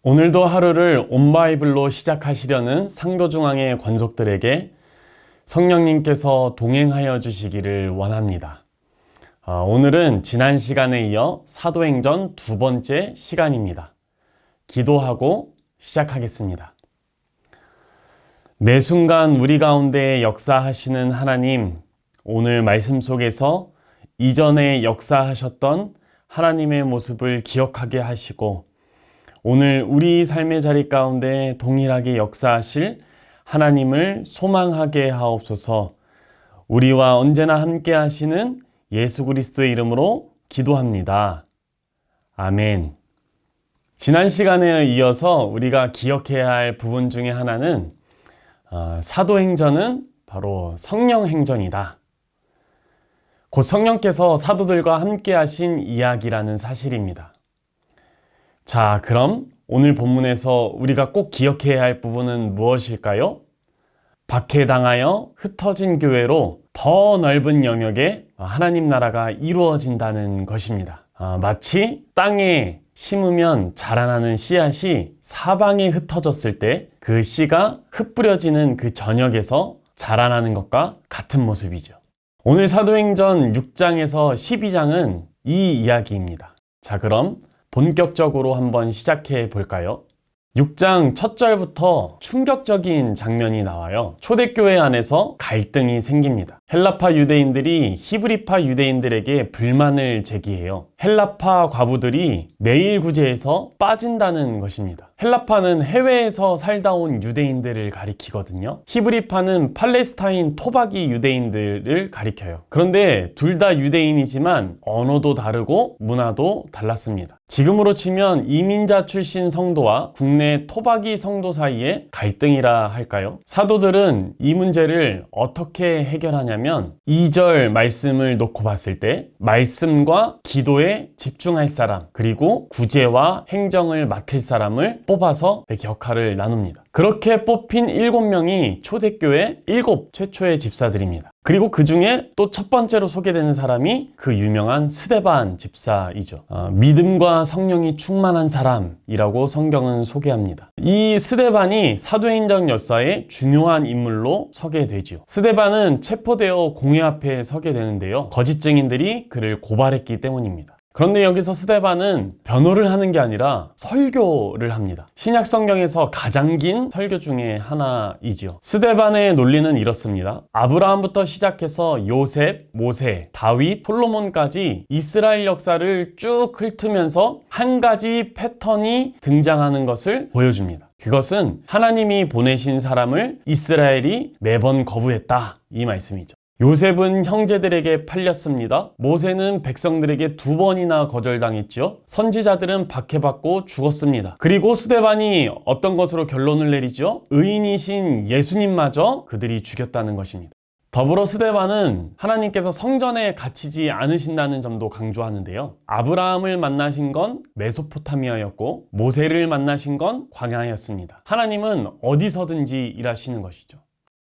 오늘도 하루를 온바이블로 시작하시려는 상도중앙의 권속들에게 성령님께서 동행하여 주시기를 원합니다. 오늘은 지난 시간에 이어 사도행전 두 번째 시간입니다. 기도하고 시작하겠습니다. 매 순간 우리 가운데 역사하시는 하나님, 오늘 말씀 속에서 이전에 역사하셨던 하나님의 모습을 기억하게 하시고 오늘 우리 삶의 자리 가운데 동일하게 역사하실 하나님을 소망하게 하옵소서. 우리와 언제나 함께 하시는 예수 그리스도의 이름으로 기도합니다. 아멘. 지난 시간에 이어서 우리가 기억해야 할 부분 중에 하나는 사도행전은 바로 성령행전이다. 곧 성령께서 사도들과 함께 하신 이야기라는 사실입니다. 자, 그럼 오늘 본문에서 우리가 꼭 기억해야 할 부분은 무엇일까요? 박해당하여 흩어진 교회로 더 넓은 영역에 하나님 나라가 이루어진다는 것입니다. 마치 땅에 심으면 자라나는 씨앗이 사방에 흩어졌을 때 그 씨가 흩뿌려지는 그 전역에서 자라나는 것과 같은 모습이죠. 오늘 사도행전 6장에서 12장은 이 이야기입니다. 자, 그럼 본격적으로 한번 시작해 볼까요? 6장 첫 절부터 충격적인 장면이 나와요. 초대교회 안에서 갈등이 생깁니다. 헬라파 유대인들이 히브리파 유대인들에게 불만을 제기해요. 헬라파 과부들이 매일 구제에서 빠진다는 것입니다. 헬라파는 해외에서 살다 온 유대인들을 가리키거든요. 히브리파는 팔레스타인 토박이 유대인들을 가리켜요. 그런데 둘 다 유대인이지만 언어도 다르고 문화도 달랐습니다. 지금으로 치면 이민자 출신 성도와 국내 토박이 성도 사이의 갈등이라 할까요? 사도들은 이 문제를 어떻게 해결하냐면 2절 말씀을 놓고 봤을 때 말씀과 기도에 집중할 사람, 그리고 구제와 행정을 맡을 사람을 뽑아서 역할을 나눕니다. 그렇게 뽑힌 7명이 초대교회 7 최초의 집사들입니다. 그리고 그 중에 또 첫 번째로 소개되는 사람이 그 유명한 스데반 집사이죠. 믿음과 성령이 충만한 사람이라고 성경은 소개합니다. 이 스데반이 사도행전 역사의 중요한 인물로 서게 되죠. 스데반은 체포되어 공회 앞에 서게 되는데요. 거짓 증인들이 그를 고발했기 때문입니다. 그런데 여기서 스데반은 변호를 하는 게 아니라 설교를 합니다. 신약 성경에서 가장 긴 설교 중에 하나이죠. 스데반의 논리는 이렇습니다. 아브라함부터 시작해서 요셉, 모세, 다윗, 솔로몬까지 이스라엘 역사를 쭉 훑으면서 한 가지 패턴이 등장하는 것을 보여줍니다. 그것은 하나님이 보내신 사람을 이스라엘이 매번 거부했다, 이 말씀이죠. 요셉은 형제들에게 팔렸습니다. 모세는 백성들에게 2번이나 거절당했죠. 선지자들은 박해받고 죽었습니다. 그리고 스데반이 어떤 것으로 결론을 내리죠? 의인이신 예수님마저 그들이 죽였다는 것입니다. 더불어 스데반은 하나님께서 성전에 갇히지 않으신다는 점도 강조하는데요. 아브라함을 만나신 건 메소포타미아였고 모세를 만나신 건 광야였습니다. 하나님은 어디서든지 일하시는 것이죠.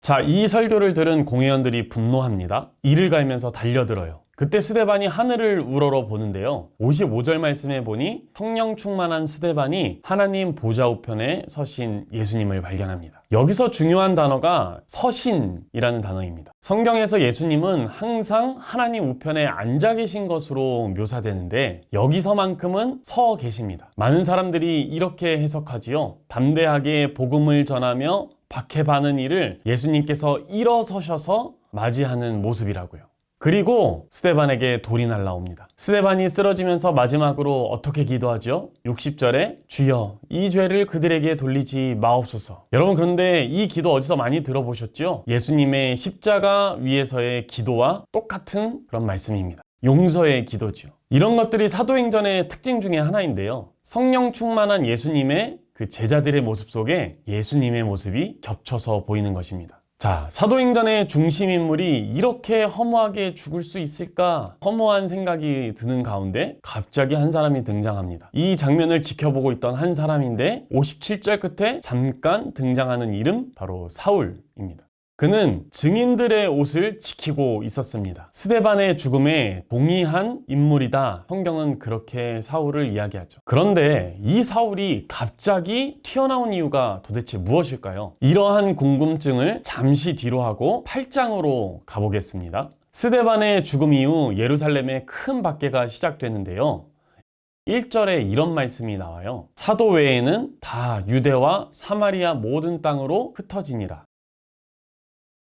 자, 이 설교를 들은 공회원들이 분노합니다. 이를 갈면서 달려들어요. 그때 스데반이 하늘을 우러러 보는데요. 55절 말씀에 보니 성령 충만한 스데반이 하나님 보좌 우편에 서신 예수님을 발견합니다. 여기서 중요한 단어가 서신이라는 단어입니다. 성경에서 예수님은 항상 하나님 우편에 앉아 계신 것으로 묘사되는데 여기서만큼은 서 계십니다. 많은 사람들이 이렇게 해석하지요. 담대하게 복음을 전하며 박해받는 일을 예수님께서 일어서셔서 맞이하는 모습이라고요. 그리고 스데반에게 돌이 날라옵니다. 스데반이 쓰러지면서 마지막으로 어떻게 기도하죠? 60절에 주여 이 죄를 그들에게 돌리지 마옵소서. 여러분, 그런데 이 기도 어디서 많이 들어보셨죠? 예수님의 십자가 위에서의 기도와 똑같은 그런 말씀입니다. 용서의 기도죠. 이런 것들이 사도행전의 특징 중에 하나인데요. 성령 충만한 예수님의 그 제자들의 모습 속에 예수님의 모습이 겹쳐서 보이는 것입니다. 자, 사도행전의 중심 인물이 이렇게 허무하게 죽을 수 있을까? 허무한 생각이 드는 가운데 갑자기 한 사람이 등장합니다. 이 장면을 지켜보고 있던 한 사람인데 57절 끝에 잠깐 등장하는 이름 바로 사울입니다. 그는 증인들의 옷을 지키고 있었습니다. 스데반의 죽음에 동의한 인물이다. 성경은 그렇게 사울을 이야기하죠. 그런데 이 사울이 갑자기 튀어나온 이유가 도대체 무엇일까요? 이러한 궁금증을 잠시 뒤로 하고 8장으로 가보겠습니다. 스데반의 죽음 이후 예루살렘에 큰 박해가 시작되는데요. 1절에 이런 말씀이 나와요. 사도 외에는 다 유대와 사마리아 모든 땅으로 흩어지니라.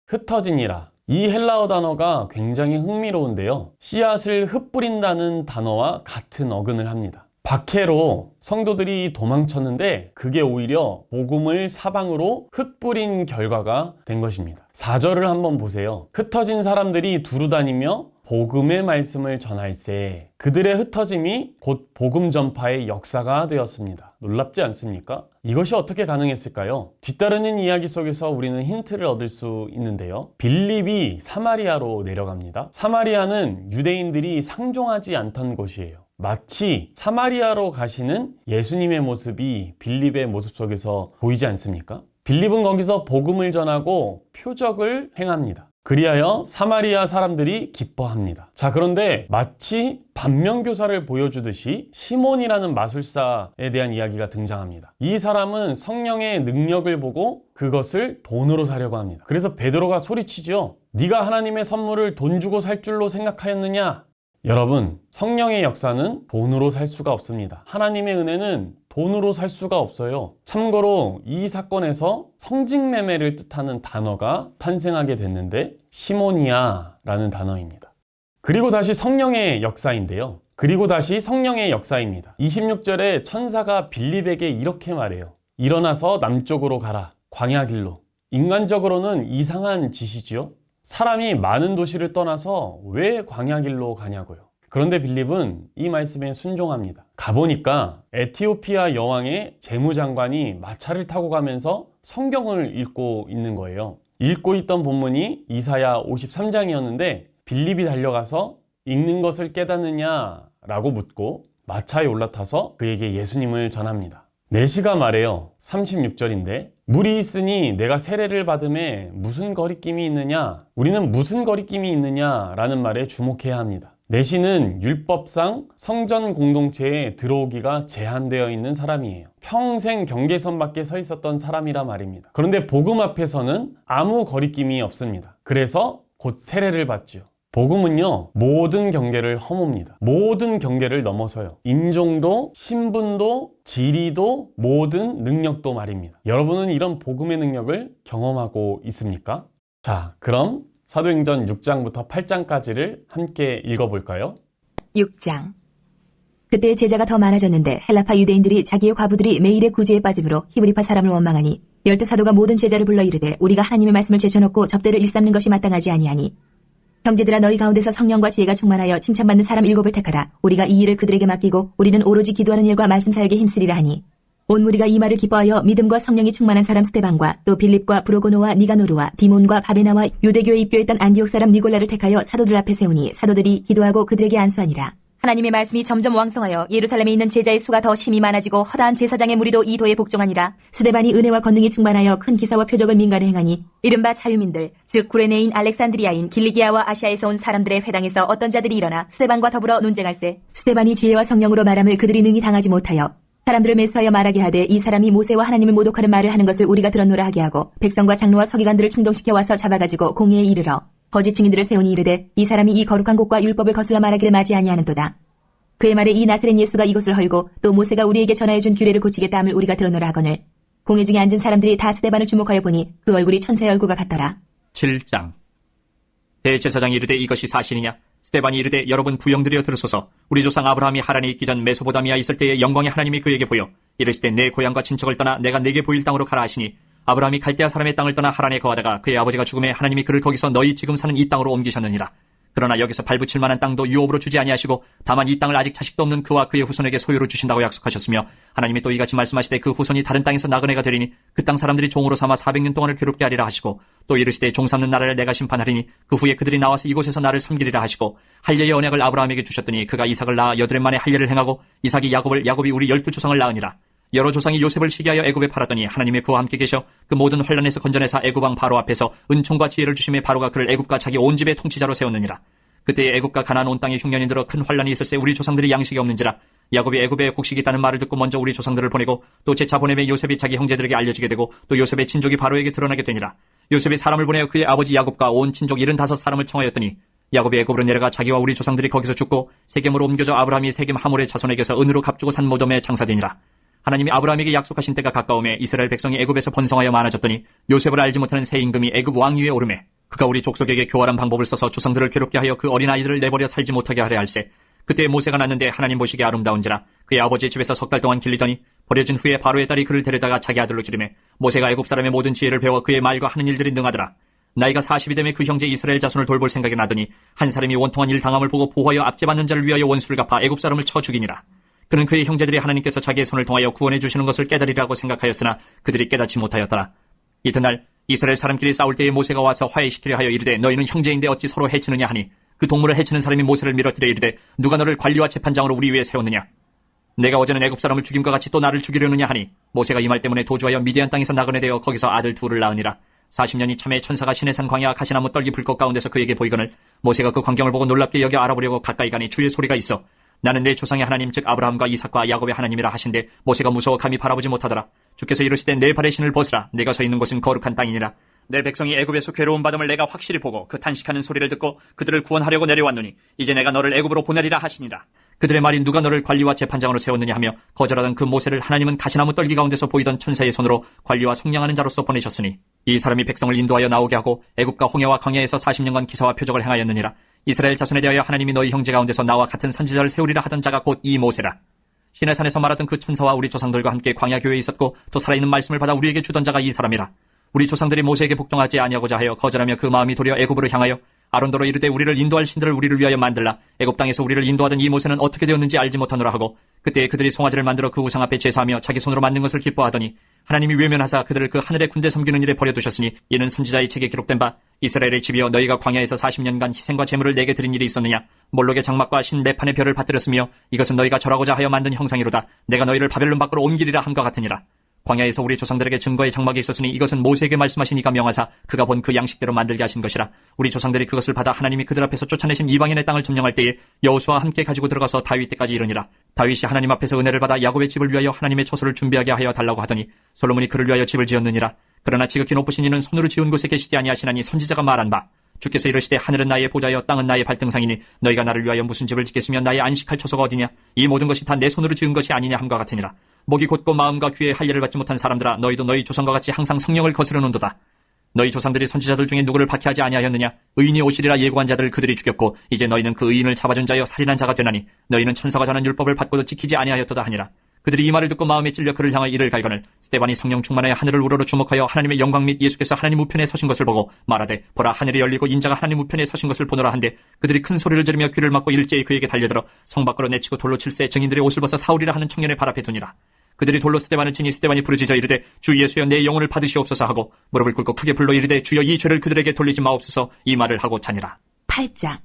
흩어지니라. 이 헬라어 단어가 굉장히 흥미로운데요. 씨앗을 흩뿌린다는 단어와 같은 어근을 합니다. 박해로 성도들이 도망쳤는데 그게 오히려 복음을 사방으로 흩뿌린 결과가 된 것입니다. 4절을 한번 보세요. 흩어진 사람들이 두루 다니며 복음의 말씀을 전할세. 그들의 흩어짐이 곧 복음 전파의 역사가 되었습니다. 놀랍지 않습니까? 이것이 어떻게 가능했을까요? 뒤따르는 이야기 속에서 우리는 힌트를 얻을 수 있는데요. 빌립이 사마리아로 내려갑니다. 사마리아는 유대인들이 상종하지 않던 곳이에요. 마치 사마리아로 가시는 예수님의 모습이 빌립의 모습 속에서 보이지 않습니까? 빌립은 거기서 복음을 전하고 표적을 행합니다. 그리하여 사마리아 사람들이 기뻐합니다. 자, 그런데 마치 반면교사를 보여주듯이 시몬이라는 마술사에 대한 이야기가 등장합니다. 이 사람은 성령의 능력을 보고 그것을 돈으로 사려고 합니다. 그래서 베드로가 소리치죠. 네가 하나님의 선물을 돈 주고 살 줄로 생각하였느냐? 여러분, 성령의 역사는 돈으로 살 수가 없습니다. 하나님의 은혜는 돈으로 살 수가 없어요. 참고로 이 사건에서 성직매매를 뜻하는 단어가 탄생하게 됐는데 시모니아라는 단어입니다. 그리고 다시 성령의 역사인데요. 26절에 천사가 빌립에게 이렇게 말해요. 일어나서 남쪽으로 가라. 광야길로. 인간적으로는 이상한 짓이지요. 사람이 많은 도시를 떠나서 왜 광야길로 가냐고요. 그런데 빌립은 이 말씀에 순종합니다. 가보니까 에티오피아 여왕의 재무장관이 마차를 타고 가면서 성경을 읽고 있는 거예요. 읽고 있던 본문이 이사야 53장이었는데 빌립이 달려가서 읽는 것을 깨닫느냐 라고 묻고 마차에 올라타서 그에게 예수님을 전합니다. 내시가 말해요. 36절인데 물이 있으니 내가 세례를 받음에 무슨 거리낌이 있느냐? 우리는 무슨 거리낌이 있느냐? 라는 말에 주목해야 합니다. 내시는 율법상 성전 공동체에 들어오기가 제한되어 있는 사람이에요. 평생 경계선 밖에 서 있었던 사람이라 말입니다. 그런데 복음 앞에서는 아무 거리낌이 없습니다. 그래서 곧 세례를 받죠. 복음은요, 모든 경계를 허뭅니다. 모든 경계를 넘어서요. 인종도, 신분도, 지리도, 모든 능력도 말입니다. 여러분은 이런 복음의 능력을 경험하고 있습니까? 자, 그럼 사도행전 6장부터 8장까지를 함께 읽어볼까요? 6장. 그때 제자가 더 많아졌는데 헬라파 유대인들이 자기의 과부들이 매일의 구제에 빠짐으로 히브리파 사람을 원망하니 열두 사도가 모든 제자를 불러 이르되 우리가 하나님의 말씀을 제쳐놓고 접대를 일삼는 것이 마땅하지 아니하니 형제들아 너희 가운데서 성령과 지혜가 충만하여 칭찬받는 사람 7을 택하라. 우리가 이 일을 그들에게 맡기고 우리는 오로지 기도하는 일과 말씀 사역에 힘쓰리라 하니 온 무리가 이 말을 기뻐하여 믿음과 성령이 충만한 사람 스데반과 또 빌립과 브로고노와 니가노르와 디몬과 바베나와 유대교에 입교했던 안디옥 사람 니골라를 택하여 사도들 앞에 세우니 사도들이 기도하고 그들에게 안수하니라. 하나님의 말씀이 점점 왕성하여 예루살렘에 있는 제자의 수가 더 심히 많아지고 허다한 제사장의 무리도 이 도에 복종하니라. 스데반이 은혜와 권능이 충만하여 큰 기사와 표적을 민간에 행하니 이른바 자유민들 즉 구레네인 알렉산드리아인 길리기아와 아시아에서 온 사람들의 회당에서 어떤 자들이 일어나 스데반과 더불어 논쟁할세. 스데반이 지혜와 성령으로 말함을 그들이 능히 당하지 못하여 사람들을 매수하여 말하게 하되 이 사람이 모세와 하나님을 모독하는 말을 하는 것을 우리가 들었노라 하게 하고 백성과 장로와 서기관들을 충동시켜 와서 잡아가지고 공의에 이르러 거짓 증인들을 세우니 이르되 이 사람이 이 거룩한 곳과 율법을 거슬러 말하기를 맞이 아니하는도다. 그의 말에 이 나사렛 예수가 이곳을 헐고 또 모세가 우리에게 전하여준 규례를 고치겠다 함을 우리가 들었노라 하거늘 공회 중에 앉은 사람들이 다 스데반을 주목하여 보니 그 얼굴이 천사의 얼굴과 같더라. 7장. 대제사장이 이르되 이것이 사실이냐? 스데반이 이르되 여러분 부영들이여 들으소서. 우리 조상 아브라함이 하란에 있기 전 메소보다미아 있을 때에 영광의 하나님이 그에게 보여 이르시되 내 고향과 친척을 떠나 내가 내게 보일 땅으로 가라 하시니 아브라함이 갈대아 사람의 땅을 떠나 하란에 거하다가 그의 아버지가 죽음에 하나님이 그를 거기서 너희 지금 사는 이 땅으로 옮기셨느니라. 그러나 여기서 발붙일 만한 땅도 유업으로 주지 아니하시고 다만 이 땅을 아직 자식도 없는 그와 그의 후손에게 소유로 주신다고 약속하셨으며 하나님이 또 이같이 말씀하시되 그 후손이 다른 땅에서 나그네가 되리니 그 땅 사람들이 종으로 삼아 400년 동안을 괴롭게 하리라 하시고 또 이르시되 종 삼는 나라를 내가 심판하리니 그 후에 그들이 나와서 이곳에서 나를 섬기리라 하시고 할례의 언약을 아브라함에게 주셨더니 그가 이삭을 낳아 여드렛 만에 할례를 행하고 이삭이 야곱을 야곱이 우리 12조상을 낳으니라. 여러 조상이 요셉을 시기하여 애굽에 팔았더니 하나님의 그와 함께 계셔 그 모든 환란에서 건져내사 애굽 왕 바로 앞에서 은총과 지혜를 주심에 바로가 그를 애굽과 자기 온 집의 통치자로 세웠느니라. 그때에 애굽과 가나안 온 땅에 흉년이 들어 큰 환란이 있을새 우리 조상들이 양식이 없는지라. 야곱이 애굽에 곡식이 있다는 말을 듣고 먼저 우리 조상들을 보내고 또 재차 보내매 요셉이 자기 형제들에게 알려지게 되고 또 요셉의 친족이 바로에게 드러나게 되니라. 요셉이 사람을 보내어 그의 아버지 야곱과 온 친족 75사람을 청하였더니 야곱이 애굽으로 내려가 자기와 우리 조상들이 거기서 죽고 세겜으로 옮겨져 아브라함이 세겜 하몰의 자손에게서 은으로 값주고 산 모돔에 장사되니라. 하나님이 아브라함에게 약속하신 때가 가까움에 이스라엘 백성이 애굽에서 번성하여 많아졌더니 요셉을 알지 못하는 새 임금이 애굽 왕 위에 오르매 그가 우리 족속에게 교활한 방법을 써서 조상들을 괴롭게 하여 그 어린 아이들을 내버려 살지 못하게 하려 할세. 그때 모세가 낳는데 하나님 보시기에 아름다운지라. 그의 아버지의 집에서 석 달 동안 길리더니 버려진 후에 바로의 딸이 그를 데려다가 자기 아들로 기르매 모세가 애굽 사람의 모든 지혜를 배워 그의 말과 하는 일들이 능하더라. 나이가 40이 되매 그 형제 이스라엘 자손을 돌볼 생각이 나더니 한 사람이 원통한 일 당함을 보고 보호하여 압제받는 자를 위하여 원수를 갚아 애굽 사람을 쳐 죽이니라. 그는 그의 형제들이 하나님께서 자기의 손을 통하여 구원해 주시는 것을 깨달으리라고 생각하였으나 그들이 깨닫지 못하였더라. 이튿날 이스라엘 사람끼리 싸울 때에 모세가 와서 화해시키려 하여 이르되 너희는 형제인데 어찌 서로 해치느냐 하니 그 동물을 해치는 사람이 모세를 밀어뜨려 이르되 누가 너를 관리와 재판장으로 우리 위에 세웠느냐. 내가 어제는 애굽 사람을 죽임과 같이 또 나를 죽이려느냐 하니 모세가 이 말 때문에 도주하여 미디안 땅에서 나그네 되어 거기서 아들 둘을 낳으니라. 40년이 참에 천사가 시내산 광야 가시나무 떨기 불꽃 가운데서 그에게 보이거늘 모세가 그 광경을 보고 놀랍게 여겨 알아보려고 가까이 가니 주의 소리가 있어 나는 내 조상의 하나님 즉 아브라함과 이삭과 야곱의 하나님이라 하신데 모세가 무서워 감히 바라보지 못하더라. 주께서 이르시되 내 발의 신을 벗으라. 내가 서 있는 곳은 거룩한 땅이니라. 내 백성이 애굽에서 괴로움 받음을 내가 확실히 보고 그 탄식하는 소리를 듣고 그들을 구원하려고 내려왔노니 이제 내가 너를 애굽으로 보내리라 하시니라. 그들의 말이 누가 너를 관리와 재판장으로 세웠느냐 하며 거절하던 그 모세를 하나님은 가시나무 떨기 가운데서 보이던 천사의 손으로 관리와 속량하는 자로서 보내셨으니 이 사람이 백성을 인도하여 나오게 하고 애굽과 홍해와 광야에서 40년간 기사와 표적을 행하였느니라. 이스라엘 자손에 대하여 하나님이 너희 형제 가운데서 나와 같은 선지자를 세우리라 하던 자가 곧 이 모세라. 시내산에서 말하던 그 천사와 우리 조상들과 함께 광야 교회에 있었고 또 살아있는 말씀을 받아 우리에게 주던 자가 이 사람이라. 우리 조상들이 모세에게 복종하지 아니하고자 하여 거절하며 그 마음이 도리어 애굽으로 향하여 아론더로 이르되 우리를 인도할 신들을 우리를 위하여 만들라. 애굽 땅에서 우리를 인도하던 이 모세는 어떻게 되었는지 알지 못하노라 하고 그때에 그들이 송아지를 만들어 그 우상 앞에 제사하며 자기 손으로 만든 것을 기뻐하더니 하나님이 외면하사 그들을 그 하늘의 군대 섬기는 일에 버려두셨으니 이는 선지자의 책에 기록된 바 이스라엘의 집이여 너희가 광야에서 40년간 희생과 제물을 내게 드린 일이 있었느냐. 몰록의 장막과 신 매판의 별을 받들었으며 이것은 너희가 절하고자 하여 만든 형상이로다. 내가 너희를 바벨론 밖으로 옮기리라 함과 같으니라. 광야에서 우리 조상들에게 증거의 장막이 있었으니 이것은 모세에게 말씀하신 이가 명하사 그가 본 그 양식대로 만들게 하신 것이라. 우리 조상들이 그것을 받아 하나님이 그들 앞에서 쫓아내신 이방인의 땅을 점령할 때에 여호수아와 함께 가지고 들어가서 다윗 때까지 이르니라. 다윗이 하나님 앞에서 은혜를 받아 야곱의 집을 위하여 하나님의 처소를 준비하게 하여 달라고 하더니 솔로몬이 그를 위하여 집을 지었느니라. 그러나 지극히 높으신 이는 손으로 지은 곳에 계시지 아니하시나니 선지자가 말한 바 주께서 이르시되 하늘은 나의 보좌여 땅은 나의 발등상이니 너희가 나를 위하여 무슨 집을 짓겠으며 나의 안식할 처소가 어디냐. 이 모든 것이 다 내 손으로 지은 것이 아니냐 함과 같으니라. 목이 곧고 마음과 귀에 할례를 받지 못한 사람들아 너희도 너희 조상과 같이 항상 성령을 거스르는도다. 너희 조상들이 선지자들 중에 누구를 박해하지 아니하였느냐. 의인이 오시리라 예고한 자들을 그들이 죽였고 이제 너희는 그 의인을 잡아준 자여 살인한 자가 되나니 너희는 천사가 전한 율법을 받고도 지키지 아니하였도다 하니라. 그들이 이 말을 듣고 마음에 찔려 그를 향하여 이를 갈거늘 스데반이 성령 충만하여 하늘을 우러러 주목하여 하나님의 영광 및 예수께서 하나님 우편에 서신 것을 보고 말하되 보라 하늘이 열리고 인자가 하나님 우편에 서신 것을 보노라 한데 그들이 큰 소리를 지르며 귀를 막고 일제히 그에게 달려들어 성 밖으로 내치고 돌로 칠세 증인들의 옷을 벗어 사울이라 하는 청년의 발 앞에 두니라. 그들이 돌로 스데반을 치니 스데반이 부르짖어 이르되 주 예수여 내 영혼을 받으시옵소서 하고 무릎을 꿇고 크게 불러 이르되 주여 이 죄를 그들에게 돌리지 마옵소서 이 말을 하고 자니라. 8장.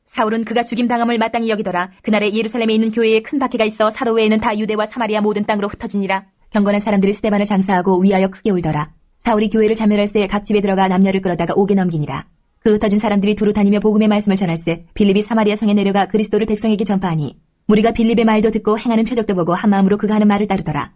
사울은 그가 죽임당함을 마땅히 여기더라. 그날에 예루살렘에 있는 교회에 큰 박해가 있어 사도 외에는 다 유대와 사마리아 모든 땅으로 흩어지니라. 경건한 사람들이 스데반을 장사하고 위하여 크게 울더라. 사울이 교회를 자멸할새 각 집에 들어가 남녀를 끌어다가 옥에 넘기니라. 그 흩어진 사람들이 두루 다니며 복음의 말씀을 전할새 빌립이 사마리아 성에 내려가 그리스도를 백성에게 전파하니 무리가 빌립의 말도 듣고 행하는 표적도 보고 한 마음으로 그가 하는 말을 따르더라.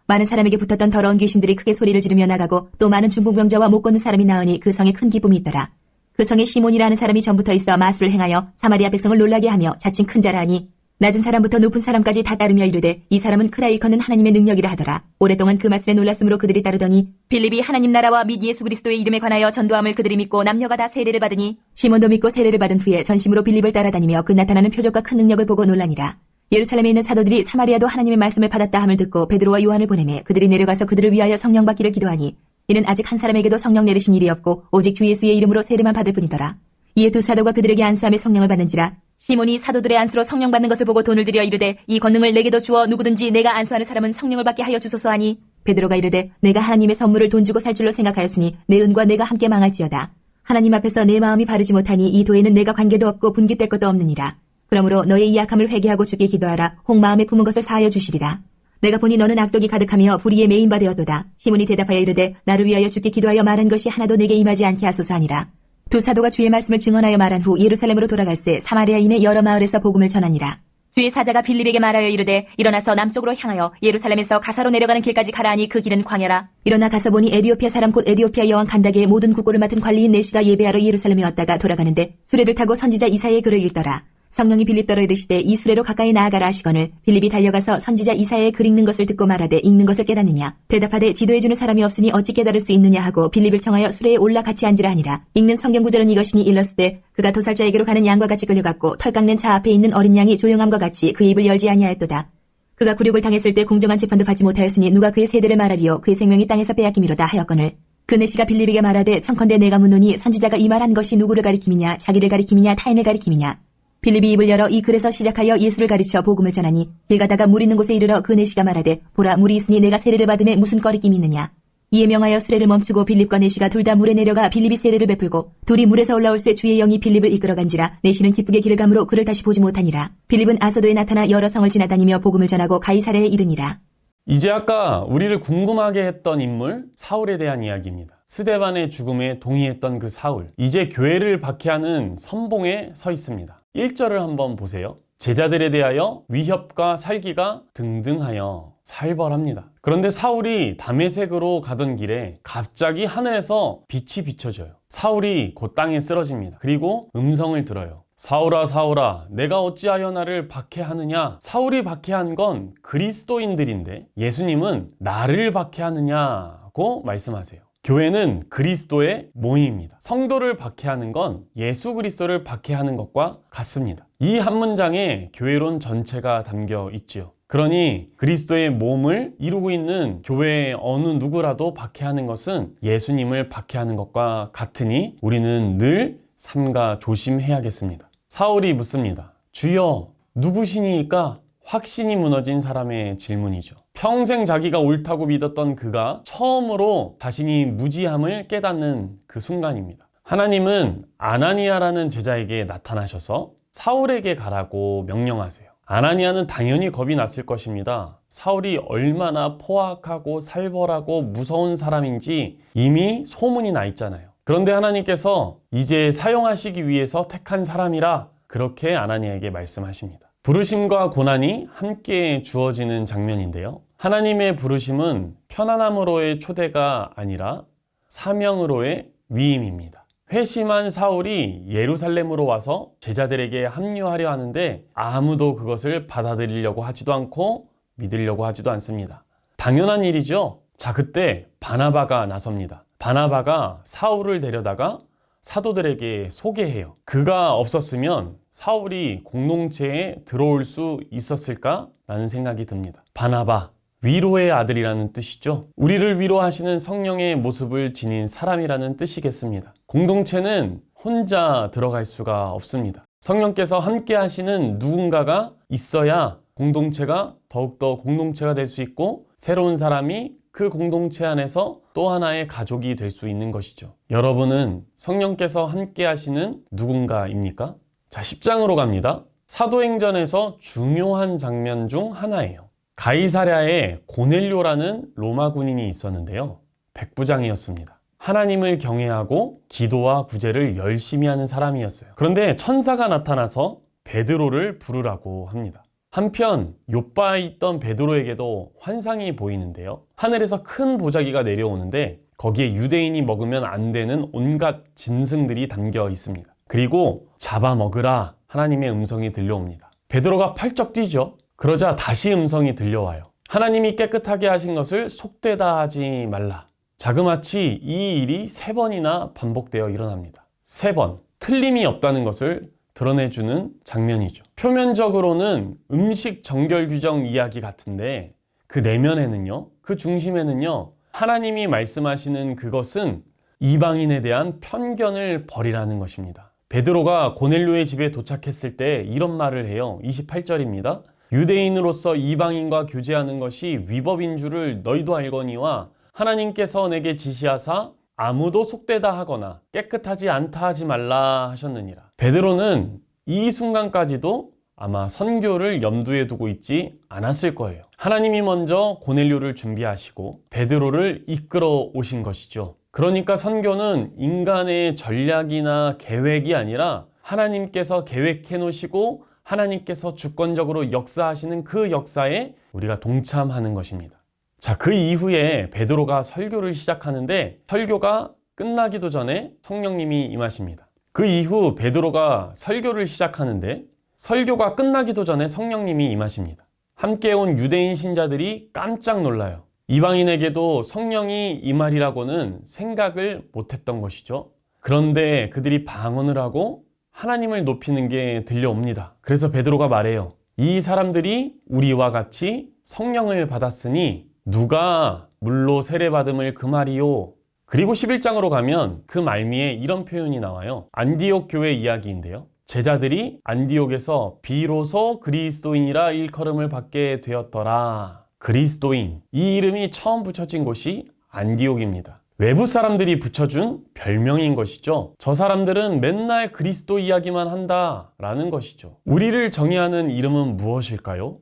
많은 사람에게 붙었던 더러운 귀신들이 크게 소리를 지르며 나가고 또 많은 중풍병자와 못 걷는 사람이 나으니 그 성에 큰 기쁨이 있더라. 그 성에 시몬이라는 사람이 전부터 있어 마술을 행하여 사마리아 백성을 놀라게 하며 자칭 큰 자라 하니 낮은 사람부터 높은 사람까지 다 따르며 이르되 이 사람은 크라 일컫는 하나님의 능력이라 하더라. 오랫동안 그 말씀에 놀랐으므로 그들이 따르더니 빌립이 하나님 나라와 및 예수 그리스도의 이름에 관하여 전도함을 그들이 믿고 남녀가 다 세례를 받으니 시몬도 믿고 세례를 받은 후에 전심으로 빌립을 따라다니며 그 나타나는 표적과 큰 능력을 보고 놀라니라. 예루살렘에 있는 사도들이 사마리아도 하나님의 말씀을 받았다 함을 듣고 베드로와 요한을 보내매 그들이 내려가서 그들을 위하여 성령 받기를 기도하니 이는 아직 한 사람에게도 성령 내리신 일이 없고 오직 주 예수의 이름으로 세례만 받을 뿐이더라. 이에 두 사도가 그들에게 안수함에 성령을 받는지라. 시몬이 사도들의 안수로 성령 받는 것을 보고 돈을 들여 이르되 이 권능을 내게도 주어 누구든지 내가 안수하는 사람은 성령을 받게 하여 주소서 하니 베드로가 이르되 내가 하나님의 선물을 돈 주고 살 줄로 생각하였으니 내 은과 내가 함께 망할지어다. 하나님 앞에서 내 마음이 바르지 못하니 이 도에는 내가 관계도 없고 분깃될 것도 없느니라. 그러므로 너의 이 약함을 회개하고 주께 기도하라. 혹 마음에 품은 것을 사하여 주시리라. 내가 보니 너는 악독이 가득하며 불의에 매인 바 되었도다. 시몬이 대답하여 이르되 나를 위하여 주께 기도하여 말한 것이 하나도 내게 임하지 않게 하소서 하니라. 두 사도가 주의 말씀을 증언하여 말한 후 예루살렘으로 돌아갈새 사마리아인의 여러 마을에서 복음을 전하니라. 주의 사자가 빌립에게 말하여 이르되 일어나서 남쪽으로 향하여 예루살렘에서 가사로 내려가는 길까지 가라 하니 그 길은 광야라. 일어나 가서 보니 에디오피아 사람 곧 에디오피아 여왕 간다게의 모든 국고를 맡은 관리인 내시가 예배하러 예루살렘에 왔다가 돌아가는데 수레를 타고 선지자 이사야의 글을 읽더라. 성령이 빌립더러 이르시되 이 수레로 가까이 나아가라 하시거늘 빌립이 달려가서 선지자 이사야의 글 읽는 것을 듣고 말하되 읽는 것을 깨닫느냐. 대답하되 지도해주는 사람이 없으니 어찌 깨달을 수 있느냐 하고 빌립을 청하여 수레에 올라 같이 앉으라 하니라. 읽는 성경 구절은 이것이니 일렀으되 그가 도살자에게로 가는 양과 같이 끌려갔고 털 깎는 차 앞에 있는 어린 양이 조용함과 같이 그 입을 열지 아니하였도다. 그가 굴욕을 당했을 때 공정한 재판도 받지 못하였으니 누가 그의 세대를 말하리요. 그의 생명이 땅에서 빼앗김이로다 하였거늘. 그 내시가 빌립에게 말하되 청컨대 내가 묻노니 선지자가 이 말한 것이 누구를 가리킴이냐 자기를 가리킴이냐 타인을 가리킴이냐. 빌립이 입을 열어 이 글에서 시작하여 예수를 가르쳐 복음을 전하니 길 가다가 물 있는 곳에 이르러 그 내시가 말하되 보라 물이 있으니 내가 세례를 받음에 무슨 꺼리낌이 있느냐. 이에 명하여 수레를 멈추고 빌립과 내시가 둘 다 물에 내려가 빌립이 세례를 베풀고 둘이 물에서 올라올새 주의 영이 빌립을 이끌어간지라. 내시는 기쁘게 길을 가므로 그를 다시 보지 못하니라. 빌립은 아소도에 나타나 여러 성을 지나다니며 복음을 전하고 가이사랴에 이르니라. 이제 아까 우리를 궁금하게 했던 인물 사울에 대한 이야기입니다. 스데반의 죽음에 동의했던 그 사울, 이제 교회를 박해하는 선봉에 서 있습니다. 1절을 한번 보세요. 제자들에 대하여 위협과 살기가 등등하여 살벌합니다. 그런데 사울이 다메섹으로 가던 길에 갑자기 하늘에서 빛이 비춰져요. 사울이 곧 땅에 쓰러집니다. 그리고 음성을 들어요. 사울아 사울아 내가 어찌하여 나를 박해하느냐. 사울이 박해한 건 그리스도인들인데 예수님은 나를 박해하느냐고 말씀하세요. 교회는 그리스도의 모임입니다. 성도를 박해하는 건 예수 그리스도를 박해하는 것과 같습니다. 이 한 문장에 교회론 전체가 담겨 있지요. 그러니 그리스도의 몸을 이루고 있는 교회의 어느 누구라도 박해하는 것은 예수님을 박해하는 것과 같으니 우리는 늘 삼가 조심해야겠습니다. 사울이 묻습니다. 주여 누구시니까? 확신이 무너진 사람의 질문이죠. 평생 자기가 옳다고 믿었던 그가 처음으로 자신이 무지함을 깨닫는 그 순간입니다. 하나님은 아나니아라는 제자에게 나타나셔서 사울에게 가라고 명령하세요. 아나니아는 당연히 겁이 났을 것입니다. 사울이 얼마나 포악하고 살벌하고 무서운 사람인지 이미 소문이 나 있잖아요. 그런데 하나님께서 이제 사용하시기 위해서 택한 사람이라 그렇게 아나니아에게 말씀하십니다. 부르심과 고난이 함께 주어지는 장면인데요. 하나님의 부르심은 편안함으로의 초대가 아니라 사명으로의 위임입니다. 회심한 사울이 예루살렘으로 와서 제자들에게 합류하려 하는데 아무도 그것을 받아들이려고 하지도 않고 믿으려고 하지도 않습니다. 당연한 일이죠. 자, 그때 바나바가 나섭니다. 바나바가 사울을 데려다가 사도들에게 소개해요. 그가 없었으면 사울이 공동체에 들어올 수 있었을까? 라는 생각이 듭니다. 바나바, 위로의 아들이라는 뜻이죠. 우리를 위로하시는 성령의 모습을 지닌 사람이라는 뜻이겠습니다. 공동체는 혼자 들어갈 수가 없습니다. 성령께서 함께 하시는 누군가가 있어야 공동체가 더욱더 공동체가 될 수 있고 새로운 사람이 그 공동체 안에서 또 하나의 가족이 될 수 있는 것이죠. 여러분은 성령께서 함께 하시는 누군가입니까? 자, 10장으로 갑니다. 사도행전에서 중요한 장면 중 하나예요. 가이사랴에 고넬료라는 로마 군인이 있었는데요. 백부장이었습니다. 하나님을 경외하고 기도와 구제를 열심히 하는 사람이었어요. 그런데 천사가 나타나서 베드로를 부르라고 합니다. 한편 요바에 있던 베드로에게도 환상이 보이는데요. 하늘에서 큰 보자기가 내려오는데 거기에 유대인이 먹으면 안 되는 온갖 짐승들이 담겨 있습니다. 그리고 잡아먹으라 하나님의 음성이 들려옵니다. 베드로가 펄쩍 뛰죠. 그러자 다시 음성이 들려와요. 하나님이 깨끗하게 하신 것을 속되다 하지 말라. 자그마치 이 일이 3번이나 반복되어 일어납니다. 3번, 틀림이 없다는 것을 드러내주는 장면이죠. 표면적으로는 음식 정결 규정 이야기 같은데 그 내면에는요, 그 중심에는요, 하나님이 말씀하시는 그것은 이방인에 대한 편견을 버리라는 것입니다. 베드로가 고넬료의 집에 도착했을 때 이런 말을 해요. 28절입니다. 유대인으로서 이방인과 교제하는 것이 위법인 줄을 너희도 알거니와 하나님께서 내게 지시하사 아무도 속되다 하거나 깨끗하지 않다 하지 말라 하셨느니라. 베드로는 이 순간까지도 아마 선교를 염두에 두고 있지 않았을 거예요. 하나님이 먼저 고넬료를 준비하시고 베드로를 이끌어 오신 것이죠. 그러니까 선교는 인간의 전략이나 계획이 아니라 하나님께서 계획해 놓으시고 하나님께서 주권적으로 역사하시는 그 역사에 우리가 동참하는 것입니다. 자, 그 이후에 베드로가 설교를 시작하는데 설교가 끝나기도 전에 성령님이 임하십니다. 그 이후 베드로가 설교를 시작하는데 설교가 끝나기도 전에 성령님이 임하십니다. 함께 온 유대인 신자들이 깜짝 놀라요. 이방인에게도 성령이 임하리라고는 생각을 못했던 것이죠. 그런데 그들이 방언을 하고 하나님을 높이는 게 들려옵니다. 그래서 베드로가 말해요. 이 사람들이 우리와 같이 성령을 받았으니 누가 물로 세례받음을 금하리요. 그리고 11장으로 가면 그 말미에 이런 표현이 나와요. 안디옥 교회 이야기인데요. 제자들이 안디옥에서 비로소 그리스도인이라 일컬음을 받게 되었더라. 그리스도인, 이 이름이 처음 붙여진 곳이 안디옥입니다. 외부 사람들이 붙여준 별명인 것이죠. 저 사람들은 맨날 그리스도 이야기만 한다라는 것이죠. 우리를 정의하는 이름은 무엇일까요?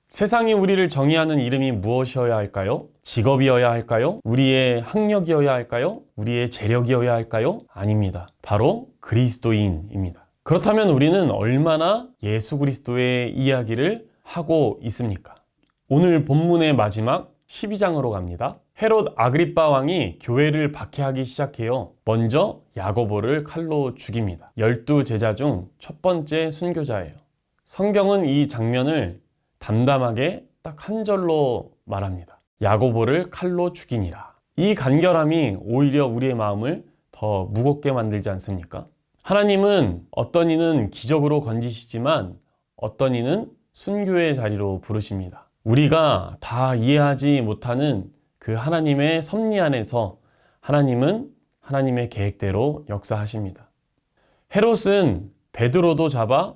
세상이 우리를 정의하는 이름이 무엇이어야 할까요? 직업이어야 할까요? 우리의 학력이어야 할까요? 우리의 재력이어야 할까요? 아닙니다. 바로 그리스도인입니다. 그렇다면 우리는 얼마나 예수 그리스도의 이야기를 하고 있습니까? 오늘 본문의 마지막 12장으로 갑니다. 헤롯 아그리빠 왕이 교회를 박해하기 시작해요. 먼저 야고보를 칼로 죽입니다. 12제자 중 첫 번째 순교자예요. 성경은 이 장면을 담담하게 딱 한 절로 말합니다. 야고보를 칼로 죽이니라. 이 간결함이 오히려 우리의 마음을 더 무겁게 만들지 않습니까? 하나님은 어떤 이는 기적으로 건지시지만 어떤 이는 순교의 자리로 부르십니다. 우리가 다 이해하지 못하는 그 하나님의 섭리 안에서 하나님은 하나님의 계획대로 역사하십니다. 헤롯은 베드로도 잡아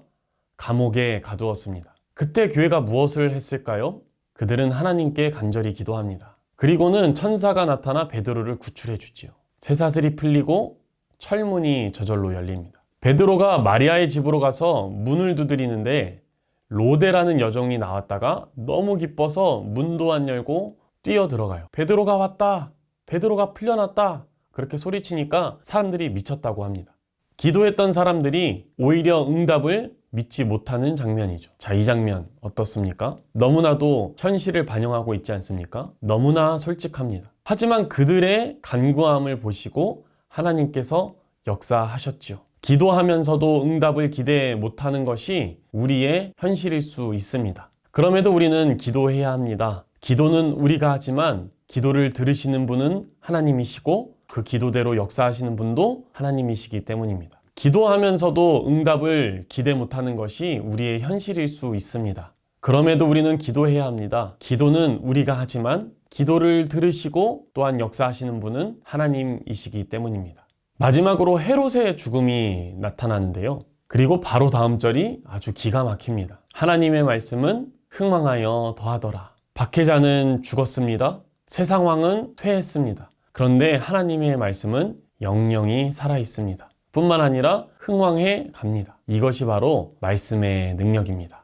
감옥에 가두었습니다. 그때 교회가 무엇을 했을까요? 그들은 하나님께 간절히 기도합니다. 그리고는 천사가 나타나 베드로를 구출해 주지요. 쇠사슬이 풀리고 철문이 저절로 열립니다. 베드로가 마리아의 집으로 가서 문을 두드리는데 로데라는 여종이 나왔다가 너무 기뻐서 문도 안 열고 뛰어 들어가요. 베드로가 왔다. 베드로가 풀려났다. 그렇게 소리치니까 사람들이 미쳤다고 합니다. 기도했던 사람들이 오히려 응답을 믿지 못하는 장면이죠. 자, 이 장면 어떻습니까? 너무나도 현실을 반영하고 있지 않습니까? 너무나 솔직합니다. 하지만 그들의 간구함을 보시고 하나님께서 역사하셨죠. 기도하면서도 응답을 기대 못하는 것이 우리의 현실일 수 있습니다. 그럼에도 우리는 기도해야 합니다. 기도는 우리가 하지만 기도를 들으시는 분은 하나님이시고 그 기도대로 역사하시는 분도 하나님이시기 때문입니다. 기도하면서도 응답을 기대 못하는 것이 우리의 현실일 수 있습니다. 그럼에도 우리는 기도해야 합니다. 기도는 우리가 하지만 기도를 들으시고 또한 역사하시는 분은 하나님이시기 때문입니다. 마지막으로 헤롯의 죽음이 나타나는데요. 그리고 바로 다음 절이 아주 기가 막힙니다. 하나님의 말씀은 흥망하여 더하더라. 박해자는 죽었습니다. 세상왕은 퇴했습니다. 그런데 하나님의 말씀은 영영히 살아있습니다. 뿐만 아니라 흥왕해 갑니다. 이것이 바로 말씀의 능력입니다.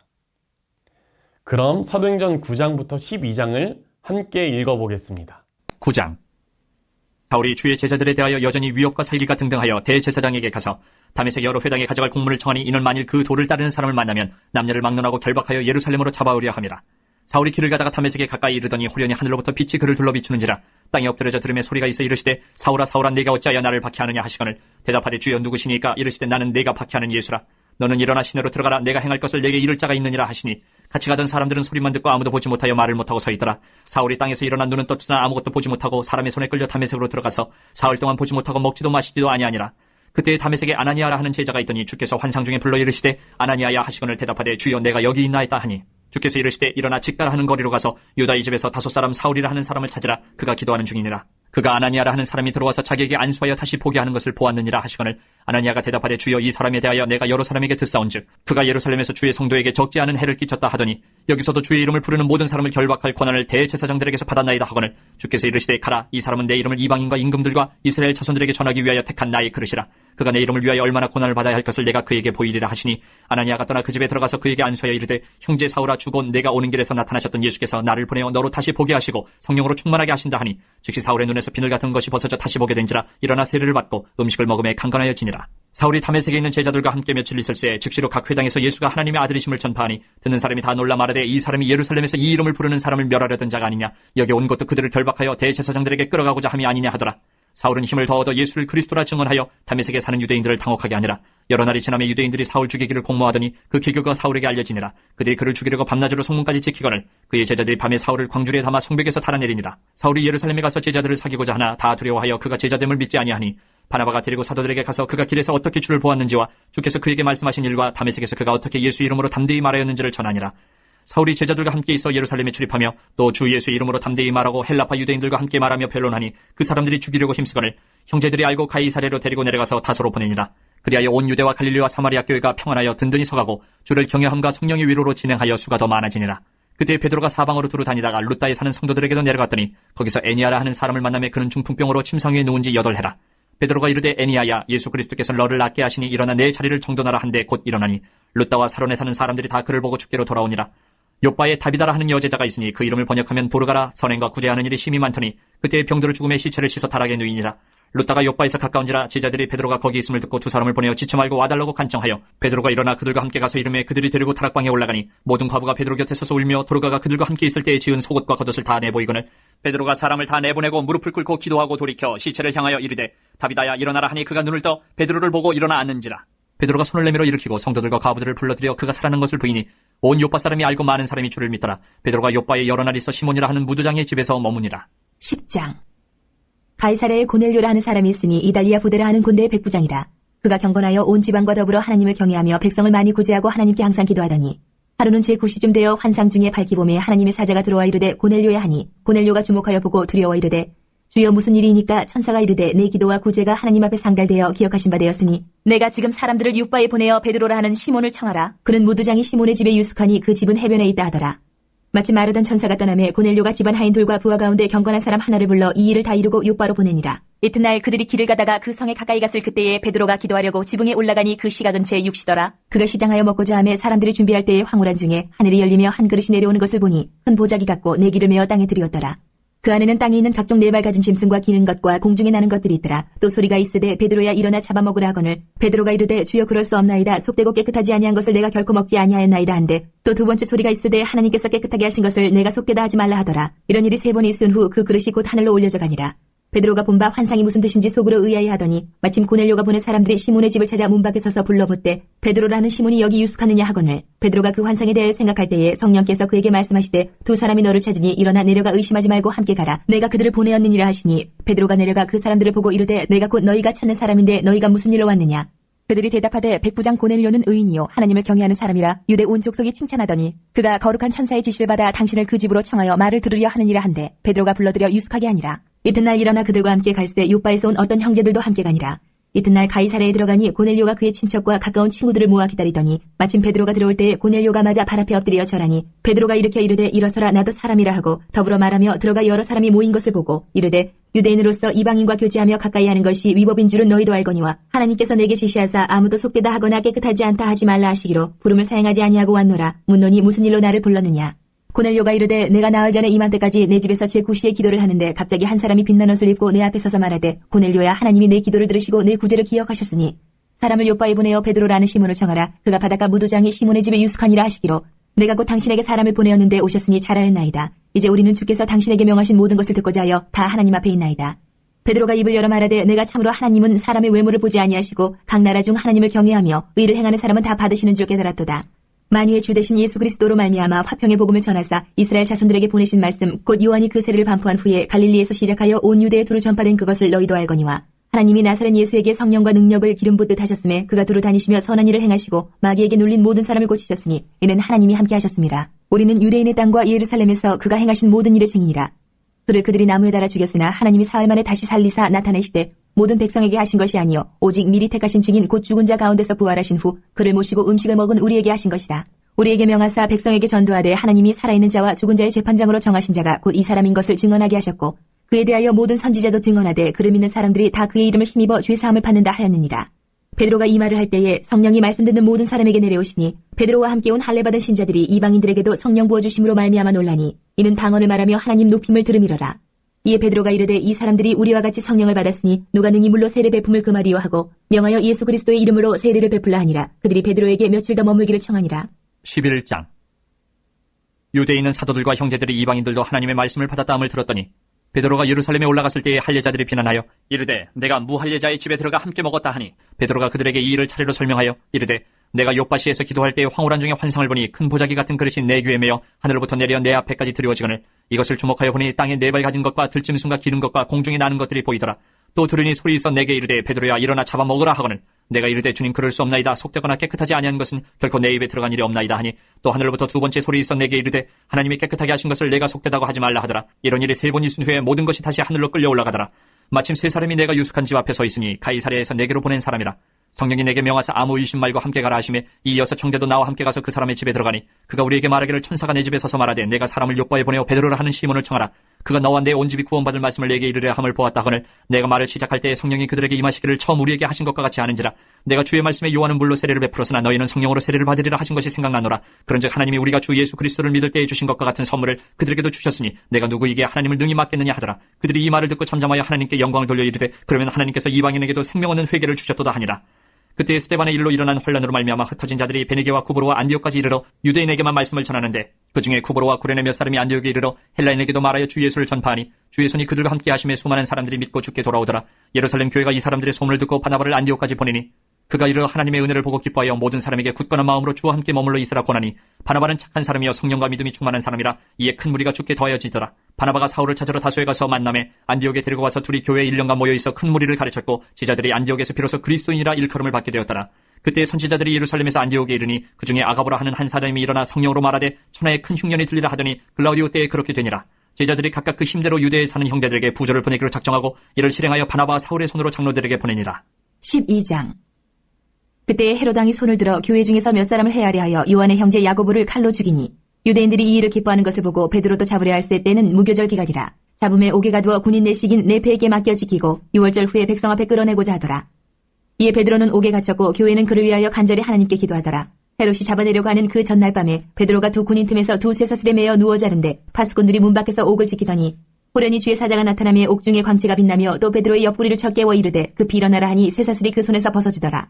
그럼 사도행전 9장부터 12장을 함께 읽어보겠습니다. 9장. 사울이 주의 제자들에 대하여 여전히 위협과 살기가 등등하여 대제사장에게 가서 다메섹 여러 회당에 가져갈 공문을 청하니 이는 만일 그 도를 따르는 사람을 만나면 남녀를 막론하고 결박하여 예루살렘으로 잡아오려 함이라. 사울이 길을 가다가 다메섹에 가까이 이르더니 후련히 하늘로부터 빛이 그를 둘러 비추는지라. 땅에 엎드려져 들음에 소리가 있어 이르시되 사울아 사울아 내가 어찌하여 나를 박해하느냐 하시거늘 대답하되 주여 누구시니까 이르시되 나는 내가 박해하는 예수라. 너는 일어나 시내로 들어가라. 내가 행할 것을 내게 이를 자가 있느니라 하시니 같이 가던 사람들은 소리만 듣고 아무도 보지 못하여 말을 못하고 서 있더라. 사울이 땅에서 일어나 눈은 떴으나 아무것도 보지 못하고 사람의 손에 끌려 다메섹으로 들어가서 사흘 동안 보지 못하고 먹지도 마시지도 아니하니라. 그때 다메섹에 아나니아라 하는 제자가 있더니 주께서 환상 중에 불러 이르시되 아나니아야 하시거늘 대답하되 주여 내가 여기 있나이다 하니 주께서 이르시되 일어나 직가라 하는 거리로 가서 유다 이 집에서 5 사람 사울이라 하는 사람을 찾으라. 그가 기도하는 중이니라. 그가 아나니아라 하는 사람이 들어와서 자기에게 안수하여 다시 보게 하는 것을 보았느니라 하시거늘 아나니아가 대답하되 주여 이 사람에 대하여 내가 여러 사람에게 듣사온즉 그가 예루살렘에서 주의 성도에게 적지 않은 해를 끼쳤다 하더니 여기서도 주의 이름을 부르는 모든 사람을 결박할 권한을 대제사장들에게서 받았나이다 하거늘 주께서 이르시되 가라 이 사람은 내 이름을 이방인과 임금들과 이스라엘 자손들에게 전하기 위하여 택한 나의 그릇이라. 그가 내 이름을 위하여 얼마나 고난을 받아야 할 것을 내가 그에게 보이리라 하시니 아나니아가 떠나 그 집에 들어가서 그에게 안수하여 이르되 형제 사울아 주고 내가 오는 길에서 나타나셨던 예수께서 나를 보내어 너로 다시 보게 하시고 성령으로 충만하게 하신다 하니 즉시 사울의 눈에서 비늘 같은 것이 벗어져 다시 보게 된지라. 일어나 세례를 받고 음식을 먹음에 강건하여 지니라. 사울이 다메섹에 있는 제자들과 함께 며칠 있을 새 즉시로 각 회당에서 예수가 하나님의 아들이심을 전파하니 듣는 사람이 다 놀라 말하되 이 사람이 예루살렘에서 이 이름을 부르는 사람을 멸하려던 자가 아니냐. 여기 온 것도 그들을 결박하여 대제사장들에게 끌어가고자 함이 아니냐 하더라. 사울은 힘을 더 얻어 예수를 그리스도라 증언하여 다메섹에 사는 유대인들을 당혹하게 하니라. 여러 날이 지나며 유대인들이 사울 죽이기를 공모하더니 그 계교가 사울에게 알려지니라. 그들이 그를 죽이려고 밤낮으로 성문까지 지키거늘 그의 제자들이 밤에 사울을 광주리에 담아 성벽에서 달아내리니라. 사울이 예루살렘에 가서 제자들을 사귀고자 하나 다 두려워하여 그가 제자됨을 믿지 아니하니 바나바가 데리고 사도들에게 가서 그가 길에서 어떻게 주를 보았는지와 주께서 그에게 말씀하신 일과 다메섹에서 그가 어떻게 예수 이름으로 담대히 말하였는지를 전하니라. 사울이 제자들과 함께 있어 예루살렘에 출입하며 또 주 예수 이름으로 담대히 말하고 헬라파 유대인들과 함께 말하며 변론하니 그 사람들이 죽이려고 힘쓰거늘 형제들이 알고 가이사랴로 데리고 내려가서 다소로 보내니라. 그리하여 온 유대와 갈릴리와 사마리아 교회가 평안하여 든든히 서가고 주를 경외함과 성령의 위로로 진행하여 수가 더 많아지니라. 그때 베드로가 사방으로 두루 다니다가 룻다에 사는 성도들에게도 내려갔더니 거기서 애니아라 하는 사람을 만나며 그는 중풍병으로 침상 위에 누운 지 8해라. 베드로가 이르되 애니아야 예수 그리스도께서 너를 낫게 하시니 일어나 내 자리를 정돈하라 한데 곧 일어나니 룻다와 사론에 사는 사람들이 다 그를 보고 죽게로 돌아오니라. 요바에 다비다라 하는 여제자가 있으니 그 이름을 번역하면 보르가라. 선행과 구제하는 일이 심히 많더니 그때 병들어 죽음의 시체를 씻어 타락에 누이니라. 룻다가 요바에서 가까운지라 제자들이 베드로가 거기 있음을 듣고 두 사람을 보내어 지쳐 말고 와달라고 간청하여 베드로가 일어나 그들과 함께 가서 이름에 그들이 데리고 타락방에 올라가니 모든 과부가 베드로 곁에 서서 울며 도르가가 그들과 함께 있을 때에 지은 속옷과 겉옷을 다 내보이거늘 베드로가 사람을 다 내보내고 무릎을 꿇고 기도하고 돌이켜 시체를 향하여 이르되 다비다야 일어나라 하니 그가 눈을 떠 베드로를 보고 일어나 앉는지라. 베드로가 손을 내밀어 일으키고 성도들과 과부들을 불러들여 그가 살아난 것을 보이니 온 요빠 사람이 알고 많은 사람이 주를 믿더라. 베드로가 요빠에 여러 날 있어 시몬이라 하는 무두장의 집에서 머무니라. 10장. 가이사랴에 고넬료라 하는 사람이 있으니 이달리아 부대라 하는 군대의 백부장이라. 그가 경건하여 온 지방과 더불어 하나님을 경외하며 백성을 많이 구제하고 하나님께 항상 기도하더니 하루는 제9시쯤 되어 환상 중에 밝히 봄에 하나님의 사자가 들어와 이르되 고넬료야 하니 고넬료가 주목하여 보고 두려워 이르되 주여 무슨 일이니까 천사가 이르되 내 기도와 구제가 하나님 앞에 상달되어 기억하신 바 되었으니 내가 지금 사람들을 윳바에 보내어 베드로라 하는 시몬을 청하라. 그는 무두장이 시몬의 집에 유숙하니 그 집은 해변에 있다 하더라. 마침 마르던 천사가 떠나매 고넬료가 집안 하인들과 부하 가운데 경건한 사람 하나를 불러 이 일을 다 이루고 윳바로 보내니라. 이튿날 그들이 길을 가다가 그 성에 가까이 갔을 그때에 베드로가 기도하려고 지붕에 올라가니 그 시가 근처에 6시더라. 그가 시장하여 먹고자 하매 사람들이 준비할 때에 황홀한 중에 하늘이 열리며 한 그릇이 내려오는 것을 보니 큰 보자기 같고 내기를 메어 땅에 들이었더라. 그 안에는 땅에 있는 각종 네 발 가진 짐승과 기는 것과 공중에 나는 것들이 있더라. 또 소리가 있으되 베드로야 일어나 잡아먹으라 하거늘 베드로가 이르되 주여 그럴 수 없나이다. 속되고 깨끗하지 아니한 것을 내가 결코 먹지 아니하였나이다 한데 또 두 번째 소리가 있으되 하나님께서 깨끗하게 하신 것을 내가 속되다 하지 말라 하더라. 이런 일이 3번 있은 후 그 그릇이 곧 하늘로 올려져 가니라. 베드로가 본 바 환상이 무슨 뜻인지 속으로 의아해 하더니 마침 고넬료가 보낸 사람들이 시몬의 집을 찾아 문 밖에 서서 불러묻되 베드로라는 시몬이 여기 유숙하느냐 하거늘 베드로가 그 환상에 대해 생각할 때에 성령께서 그에게 말씀하시되 두 사람이 너를 찾으니 일어나 내려가 의심하지 말고 함께 가라. 내가 그들을 보내었느니라 하시니 베드로가 내려가 그 사람들을 보고 이르되 내가 곧 너희가 찾는 사람인데 너희가 무슨 일로 왔느냐. 그들이 대답하되 백부장 고넬료는 의인이요 하나님을 경외하는 사람이라 유대 온 족속이 칭찬하더니 그가 거룩한 천사의 지시를 받아 당신을 그 집으로 청하여 말을 들으려 하느니라 한데 베드로가 불러들여 유숙하게 하니라. 이튿날 일어나 그들과 함께 갈새 욥바에서 온 어떤 형제들도 함께 가니라. 이튿날 가이사랴에 들어가니 고넬료가 그의 친척과 가까운 친구들을 모아 기다리더니 마침 베드로가 들어올 때에 고넬료가 맞아 발 앞에 엎드려 절하니 베드로가 일으켜 이르되 일어서라 나도 사람이라 하고 더불어 말하며 들어가 여러 사람이 모인 것을 보고 이르되 유대인으로서 이방인과 교제하며 가까이 하는 것이 위법인 줄은 너희도 알거니와 하나님께서 내게 지시하사 아무도 속되다 하거나 깨끗하지 않다 하지 말라 하시기로 부름을 사용하지 아니하고 왔노라. 묻노니 무슨 일로 나를 불렀느냐. 고넬료가 이르되 내가 나흘 전에 이맘때까지 내 집에서 제9시에 기도를 하는데 갑자기 한 사람이 빛난 옷을 입고 내 앞에 서서 말하되 고넬료야 하나님이 내 기도를 들으시고 내 구제를 기억하셨으니 사람을 욥바에 보내어 베드로라는 시몬을 청하라. 그가 바닷가 무두장이 시몬의 집에 유숙하니라 하시기로 내가 곧 당신에게 사람을 보내었는데 오셨으니 잘하였나이다. 이제 우리는 주께서 당신에게 명하신 모든 것을 듣고자 하여 다 하나님 앞에 있나이다. 베드로가 입을 열어 말하되 내가 참으로 하나님은 사람의 외모를 보지 아니하시고 각 나라 중 하나님을 경외하며 의를 행하는 사람은 다 받으시는 줄 깨달았도다. 만유의 주 되신 예수 그리스도로 말미암아 화평의 복음을 전하사 이스라엘 자손들에게 보내신 말씀 곧 요한이 그 세례를 반포한 후에 갈릴리에서 시작하여 온 유대에 두루 전파된 그것을 너희도 알거니와 하나님이 나사렛 예수에게 성령과 능력을 기름 붓듯 하셨음에 그가 두루 다니시며 선한 일을 행하시고 마귀에게 눌린 모든 사람을 고치셨으니 이는 하나님이 함께 하셨습니다. 우리는 유대인의 땅과 예루살렘에서 그가 행하신 모든 일의 증인이라. 그를 그들이 나무에 달아 죽였으나 하나님이 사흘 만에 다시 살리사 나타내시되 모든 백성에게 하신 것이 아니요 오직 미리 택하신 증인 곧 죽은 자 가운데서 부활하신 후 그를 모시고 음식을 먹은 우리에게 하신 것이라. 우리에게 명하사 백성에게 전도하되 하나님이 살아있는 자와 죽은 자의 재판장으로 정하신 자가 곧 이 사람인 것을 증언하게 하셨고 그에 대하여 모든 선지자도 증언하되 그를 믿는 사람들이 다 그의 이름을 힘입어 죄사함을 받는다 하였느니라. 베드로가 이 말을 할 때에 성령이 말씀 듣는 모든 사람에게 내려오시니 베드로와 함께 온 할례받은 신자들이 이방인들에게도 성령 부어주심으로 말미암아 놀라니 이는 방언을 말하며 하나님 높임을 들음이러라. 이에 베드로가 이르되 이 사람들이 우리와 같이 성령을 받았으니 누가 능히 물로 세례 베품을 금하리요 하고 명하여 예수 그리스도의 이름으로 세례를 베풀라 하니라. 그들이 베드로에게 며칠 더 머물기를 청하니라. 11장. 유대에 있는 사도들과 형제들이 이방인들도 하나님의 말씀을 받았다함을 들었더니 베드로가 예루살렘에 올라갔을 때에 할례자들이 비난하여 이르되 내가 무할례자의 집에 들어가 함께 먹었다 하니 베드로가 그들에게 이 일을 차례로 설명하여 이르되 내가 요바시에서 기도할 때에 황홀한 중에 환상을 보니 큰 보자기 같은 그릇이 내 귀에 매어 하늘로부터 내려 내 앞에까지 드리워지거늘 이것을 주목하여 보니 땅에 네 발 가진 것과 들짐승과 기른 것과 공중에 나는 것들이 보이더라. 또 들으니 소리 있어 내게 이르되 베드로야 일어나 잡아먹으라 하거늘 내가 이르되 주님 그럴 수 없나이다. 속되거나 깨끗하지 아니한 것은 결코 내 입에 들어간 일이 없나이다 하니 또 하늘로부터 두 번째 소리 있어 내게 이르되 하나님이 깨끗하게 하신 것을 내가 속되다고 하지 말라 하더라. 이런 일이 세 번 있은 후에 모든 것이 다시 하늘로 끌려 올라가더라. 마침 세 사람이 내가 유숙한 집 앞에 서 있으니 가이사랴에서 내게로 보낸 사람이라. 성령이 내게 명하사 아무 의심 말고 함께 가라 하시매 이 여섯 형제도 나와 함께 가서 그 사람의 집에 들어가니 그가 우리에게 말하기를 천사가 내 집에 서서 말하되 내가 사람을 요바에 보내어 베드로라 하는 시몬을 청하라. 그가 너와 내 온 집이 구원받을 말씀을 내게 이르려 함을 보았다 하거늘 내가 말을 시작할 때에 성령이 그들에게 임하시기를 처음 우리에게 하신 것과 같이 하는지라. 내가 주의 말씀에 요한은 물로 세례를 베풀었으나 너희는 성령으로 세례를 받으리라 하신 것이 생각나노라. 그런즉 하나님이 우리가 주 예수 그리스도를 믿을 때에 주신 것과 같은 선물을 그들에게도 주셨으니 내가 누구에게 하나님을 능히 맡겠느냐 하더라. 그들이 이 말을 듣고 잠잠하여 하나님께 영광을 돌려 이르되 그러면 하나님께서 이방인에게도 생명 얻는 회개를 주셨도다 하니라. 그때 스데반의 일로 일어난 혼란으로 말미암아 흩어진 자들이 베네게와 구브로와 안디옥까지 이르러 유대인에게만 말씀을 전하는데 그 중에 구브로와 구레네 몇 사람이 안디옥에 이르러 헬라인에게도 말하여 주 예수를 전파하니 주의 손이 그들과 함께 하심에 수많은 사람들이 믿고 죽게 돌아오더라. 예루살렘 교회가 이 사람들의 소문을 듣고 바나바를 안디옥까지 보내니 그가 이르러 하나님의 은혜를 보고 기뻐하여 모든 사람에게 굳건한 마음으로 주와 함께 머물러 있으라 권하니 바나바는 착한 사람이여 성령과 믿음이 충만한 사람이라. 이에 큰 무리가 죽게 더하여지더라. 바나바가 사울을 찾으러 다소에 가서 만남에 안디옥에 데리고 와서 둘이 교회에 1년간 모여있어 큰 무리를 가르쳤고 제자들이 안디옥에서 비로소 그리스도인이라 일컬음을 받게 되었더라. 그때 선지자들이 예루살렘에서 안디옥에 이르니 그 중에 아가보라 하는 한 사람이 일어나 성령으로 말하되 천하에 큰 흉년이 들리라 하더니 글라우디오 때에 그렇게 되니라. 제자들이 각각 그 힘대로 유대에 사는 형제들에게 부조를 보내기로 작정하고 이를 실행하여 바나바와 사울의 손으로 장로들에게 보내니라. 12장. 그때 헤로당이 손을 들어 교회 중에서 몇 사람을 해하려 하여 요한의 형제 야고보를 칼로 죽이니 유대인들이 이 일을 기뻐하는 것을 보고 베드로도 잡으려 할세 때는 무교절 기간이라. 잡음에 옥에 가두어 군인 내식인 네페에게 맡겨 지키고 6월절 후에 백성 앞에 끌어내고자 하더라. 이에 베드로는 옥에 갇혔고 교회는 그를 위하여 간절히 하나님께 기도하더라. 헤롯이 잡아내려고 하는 그 전날 밤에 베드로가 두 군인 틈에서 두 쇠사슬에 매어 누워 자는데 파수꾼들이 문 밖에서 옥을 지키더니 호련히 주의 사자가 나타나며 옥중에 광채가 빛나며 또 베드로의 옆구리를 쳐 깨워 이르되 급히 일어나라 하니 쇠사슬이 그 손에서 벗어지더라.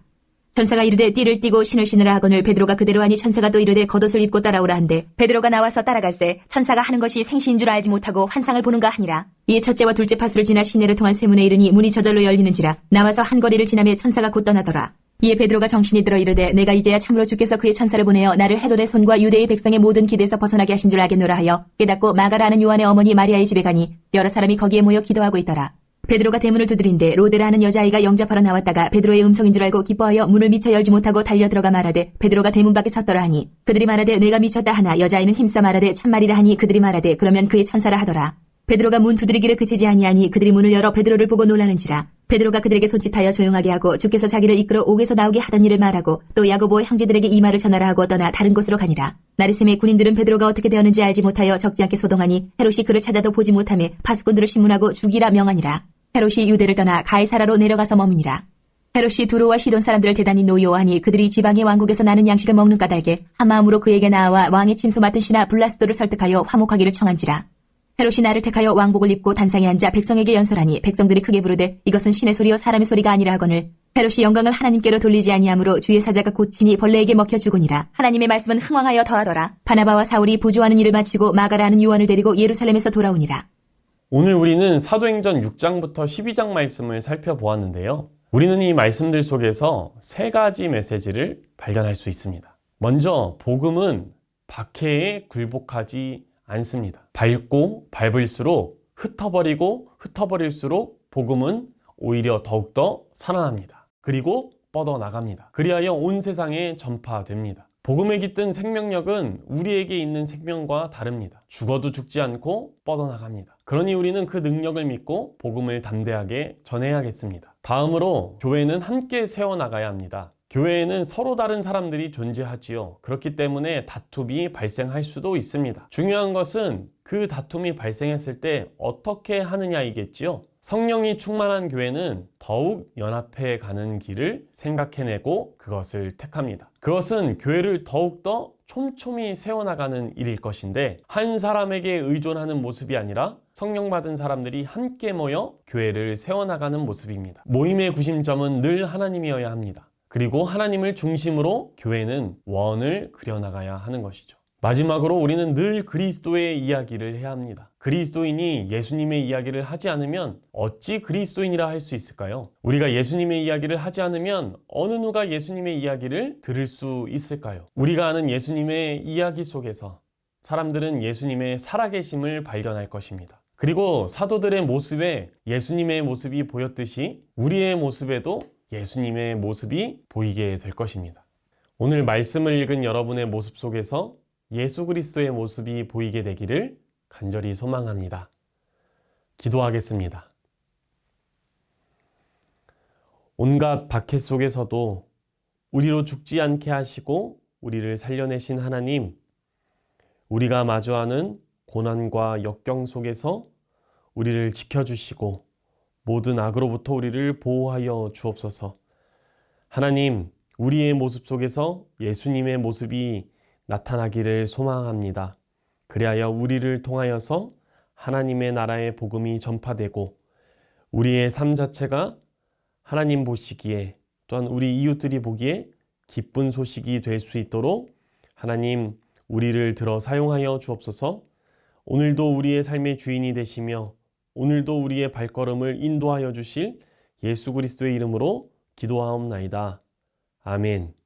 천사가 이르되 띠를 띠고 신을 신으라 하거늘 베드로가 그대로 하니 천사가 또 이르되 겉옷을 입고 따라오라 한데 베드로가 나와서 따라갈새 천사가 하는 것이 생시인 줄 알지 못하고 환상을 보는가 하니라. 이에 첫째와 둘째 파수를 지나 시내를 통한 쇠문에 이르니 문이 저절로 열리는지라. 나와서 한 거리를 지나며 천사가 곧 떠나더라. 이에 베드로가 정신이 들어 이르되 내가 이제야 참으로 주께서 그의 천사를 보내어 나를 헤롯의 손과 유대의 백성의 모든 기대에서 벗어나게 하신 줄 알겠노라 하여 깨닫고 마가라는 요한의 어머니 마리아의 집에 가니 여러 사람이 거기에 모여 기도하고 있더라. 베드로가 대문을 두드린데 로데라 하는 여자아이가 영접하러 나왔다가 베드로의 음성인 줄 알고 기뻐하여 문을 미처 열지 못하고 달려 들어가 말하되 베드로가 대문 밖에 섰더라 하니 그들이 말하되 내가 미쳤다 하나 여자아이는 힘써 말하되 참말이라 하니 그들이 말하되 그러면 그의 천사라 하더라. 베드로가 문 두드리기를 그치지 아니하니 그들이 문을 열어 베드로를 보고 놀라는지라. 베드로가 그들에게 손짓하여 조용하게 하고 주께서 자기를 이끌어 옥에서 나오게 하던 일을 말하고 또 야고보의 형제들에게 이 말을 전하라 하고 떠나 다른 곳으로 가니라. 나르셈의 군인들은 베드로가 어떻게 되었는지 알지 못하여 적지 않게 소동하니 헤롯이 그를 찾아도 보지 못하며 파수꾼들을 신문하고 죽이라 명하니라. 헤롯이 유대를 떠나 가이사라로 내려가서 머무니라. 헤롯이 두로와 시돈 사람들을 대단히 노여워하니 그들이 지방의 왕국에서 나는 양식을 먹는 까닭에 한 마음으로 그에게 나아와 왕의 침소 맡은 신하 블라스도를 설득하여 화목하기를 청한지라. 헤롯이 나를 택하여 왕복을 입고 단상에 앉아 백성에게 연설하니 백성들이 크게 부르되 이것은 신의 소리요 사람의 소리가 아니라 하거늘 헤롯이 영광을 하나님께로 돌리지 아니하므로 주의 사자가 고치니 벌레에게 먹혀 죽으니라. 하나님의 말씀은 흥왕하여 더하더라. 바나바와 사울이 부조하는 일을 마치고 마가라는 요한을 데리고 예루살렘에서 돌아오니라. 오늘 우리는 사도행전 6장부터 12장 말씀을 살펴보았는데요. 우리는 이 말씀들 속에서 세 가지 메시지를 발견할 수 있습니다. 먼저 복음은 박해에 굴복하지 않습니다. 밟고 밟을수록 흩어버리고 흩어버릴수록 복음은 오히려 더욱더 살아납니다. 그리고 뻗어나갑니다. 그리하여 온 세상에 전파됩니다. 복음에 깃든 생명력은 우리에게 있는 생명과 다릅니다. 죽어도 죽지 않고 뻗어나갑니다. 그러니 우리는 그 능력을 믿고 복음을 담대하게 전해야겠습니다. 다음으로 교회는 함께 세워나가야 합니다. 교회에는 서로 다른 사람들이 존재하지요. 그렇기 때문에 다툼이 발생할 수도 있습니다. 중요한 것은 그 다툼이 발생했을 때 어떻게 하느냐이겠지요. 성령이 충만한 교회는 더욱 연합해 가는 길을 생각해내고 그것을 택합니다. 그것은 교회를 더욱더 촘촘히 세워나가는 일일 것인데, 한 사람에게 의존하는 모습이 아니라 성령 받은 사람들이 함께 모여 교회를 세워나가는 모습입니다. 모임의 구심점은 늘 하나님이어야 합니다. 그리고 하나님을 중심으로 교회는 원을 그려나가야 하는 것이죠. 마지막으로 우리는 늘 그리스도의 이야기를 해야 합니다. 그리스도인이 예수님의 이야기를 하지 않으면 어찌 그리스도인이라 할 수 있을까요? 우리가 예수님의 이야기를 하지 않으면 어느 누가 예수님의 이야기를 들을 수 있을까요? 우리가 아는 예수님의 이야기 속에서 사람들은 예수님의 살아계심을 발견할 것입니다. 그리고 사도들의 모습에 예수님의 모습이 보였듯이 우리의 모습에도 예수님의 모습이 보이게 될 것입니다. 오늘 말씀을 읽은 여러분의 모습 속에서 예수 그리스도의 모습이 보이게 되기를 간절히 소망합니다. 기도하겠습니다. 온갖 박해 속에서도 우리로 죽지 않게 하시고 우리를 살려내신 하나님, 우리가 마주하는 고난과 역경 속에서 우리를 지켜주시고 모든 악으로부터 우리를 보호하여 주옵소서. 하나님, 우리의 모습 속에서 예수님의 모습이 나타나기를 소망합니다. 그리하여 우리를 통하여서 하나님의 나라의 복음이 전파되고 우리의 삶 자체가 하나님 보시기에 또한 우리 이웃들이 보기에 기쁜 소식이 될 수 있도록 하나님 우리를 들어 사용하여 주옵소서. 오늘도 우리의 삶의 주인이 되시며 오늘도 우리의 발걸음을 인도하여 주실 예수 그리스도의 이름으로 기도하옵나이다. 아멘.